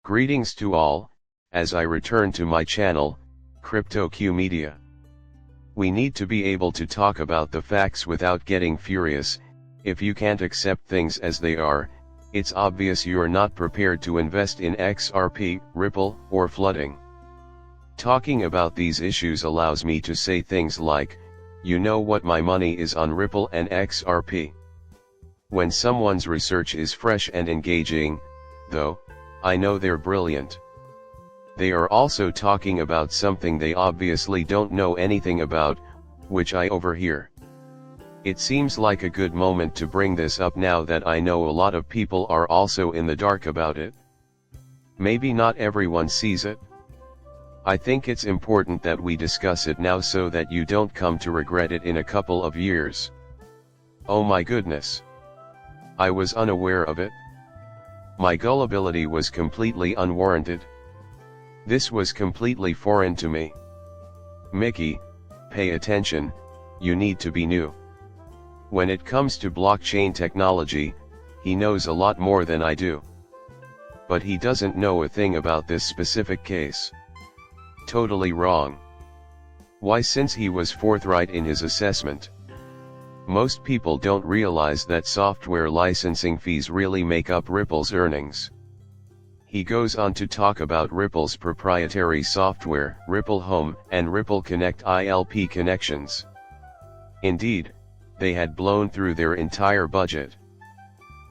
Greetings to all, as I return to my channel, CryptoQ Media. We need to be able to talk about the facts without getting furious. If you can't accept things as they are, it's obvious you're not prepared to invest in XRP, Ripple, or flooding. Talking about these issues allows me to say things like, you know what my money is on Ripple and XRP. When someone's research is fresh and engaging, though, I know they're brilliant. They are also talking about something they obviously don't know anything about, which I overhear. It seems like a good moment to bring this up now that I know a lot of people are also in the dark about it. Maybe not everyone sees it. I think it's important that we discuss it now so that you don't come to regret it in a couple of years. Oh my goodness. I was unaware of it. My gullibility was completely unwarranted. This was completely foreign to me. Mickey, pay attention, you need to be new. When it comes to blockchain technology, he knows a lot more than I do. But he doesn't know a thing about this specific case. Totally wrong. Why, since he was forthright in his assessment. Most people don't realize that software licensing fees really make up Ripple's earnings. He goes on to talk about Ripple's proprietary software, Ripple Home, and Ripple Connect ILP connections. Indeed, they had blown through their entire budget.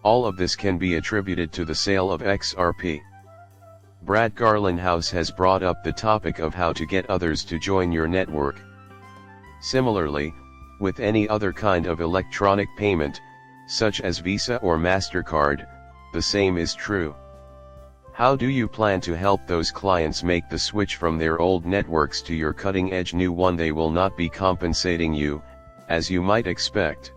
All of this can be attributed to the sale of XRP. Brad Garlinghouse has brought up the topic of how to get others to join your network. Similarly, with any other kind of electronic payment, such as Visa or MasterCard, the same is true. How do you plan to help those clients make the switch from their old networks to your cutting-edge new one? They will not be compensating you, as you might expect.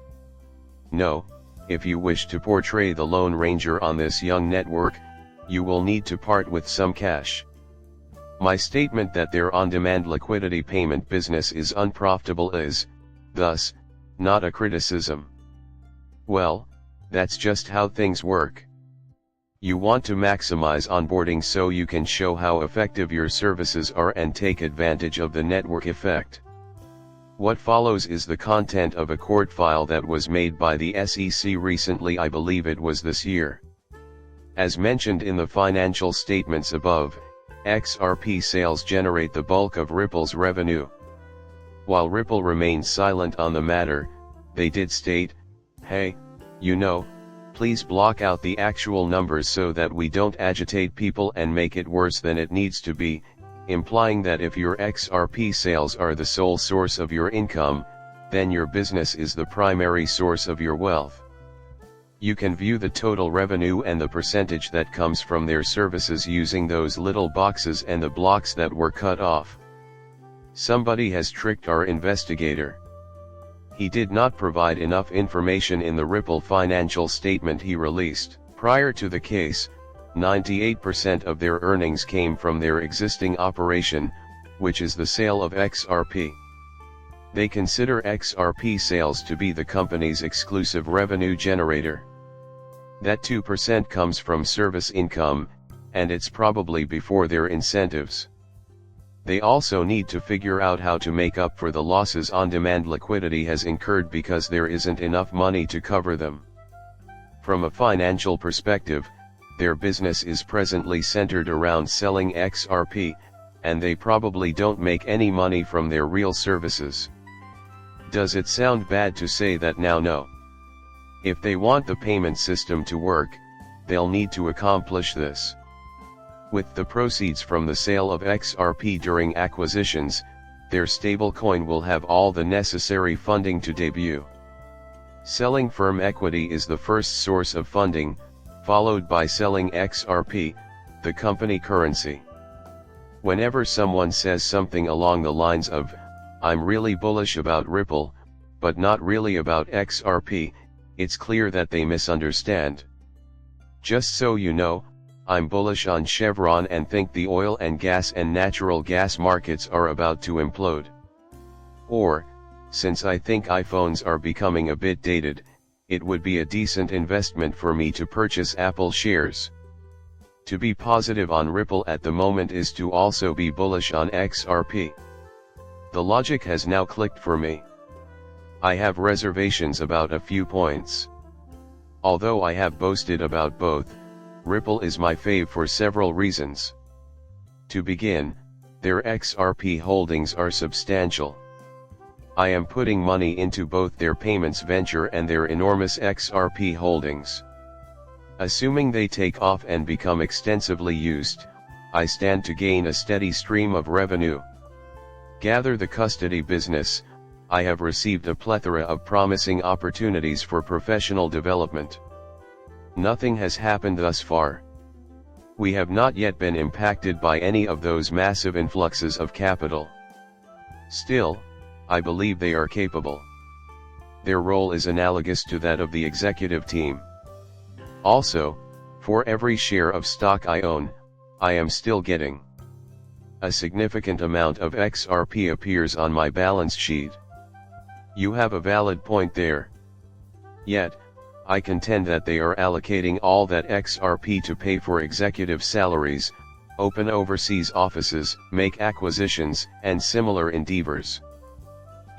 No, if you wish to portray the Lone Ranger on this young network, you will need to part with some cash. My statement that their on-demand liquidity payment business is unprofitable is, thus, not a criticism. Well, that's just how things work. You want to maximize onboarding so you can show how effective your services are and take advantage of the network effect. What follows is the content of a court file that was made by the SEC recently. I believe it was this year. As mentioned in the financial statements above, XRP sales generate the bulk of Ripple's revenue. While Ripple remains silent on the matter, they did state, hey, you know, please block out the actual numbers so that we don't agitate people and make it worse than it needs to be, implying that if your XRP sales are the sole source of your income, then your business is the primary source of your wealth. You can view the total revenue and the percentage that comes from their services using those little boxes and the blocks that were cut off. Somebody has tricked our investigator. He did not provide enough information in the Ripple financial statement he released. Prior to the case, 98% of their earnings came from their existing operation, which is the sale of XRP. They consider XRP sales to be the company's exclusive revenue generator. That 2% comes from service income, and it's probably before their incentives. They also need to figure out how to make up for the losses on-demand liquidity has incurred because there isn't enough money to cover them. From a financial perspective, their business is presently centered around selling XRP, and they probably don't make any money from their real services. Does it sound bad to say that now? No. If they want the payment system to work, they'll need to accomplish this. With the proceeds from the sale of XRP during acquisitions, their stablecoin will have all the necessary funding to debut. Selling firm equity is the first source of funding, followed by selling XRP, the company currency. Whenever someone says something along the lines of, I'm really bullish about Ripple, but not really about XRP, it's clear that they misunderstand. Just so you know, I'm bullish on Chevron and think the oil and gas and natural gas markets are about to implode. Or, since I think iPhones are becoming a bit dated, it would be a decent investment for me to purchase Apple shares. To be positive on Ripple at the moment is to also be bullish on XRP. The logic has now clicked for me. I have reservations about a few points. Although I have boasted about both, Ripple is my fave for several reasons. To begin, their XRP holdings are substantial. I am putting money into both their payments venture and their enormous XRP holdings. Assuming they take off and become extensively used, I stand to gain a steady stream of revenue. Gather the custody business. I have received a plethora of promising opportunities for professional development. Nothing has happened thus far. We have not yet been impacted by any of those massive influxes of capital. Still, I believe they are capable. Their role is analogous to that of the executive team. Also, for every share of stock I own, I am still getting a significant amount of XRP appears on my balance sheet. You have a valid point there. Yet, I contend that they are allocating all that XRP to pay for executive salaries, open overseas offices, make acquisitions, and similar endeavors.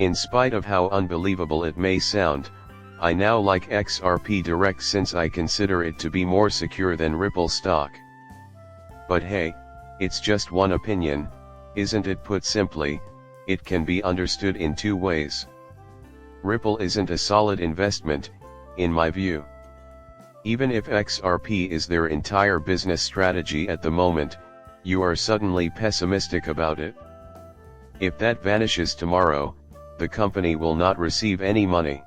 In spite of how unbelievable it may sound, I now like XRP Direct since I consider it to be more secure than Ripple stock. But hey, it's just one opinion, isn't it? Put simply, it can be understood in two ways. Ripple isn't a solid investment, in my view. Even if XRP is their entire business strategy at the moment, you are suddenly pessimistic about it. If that vanishes tomorrow, the company will not receive any money.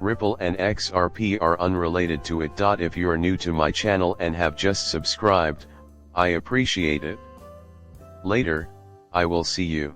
Ripple and XRP are unrelated to it. If you're new to my channel and have just subscribed, I appreciate it. Later, I will see you.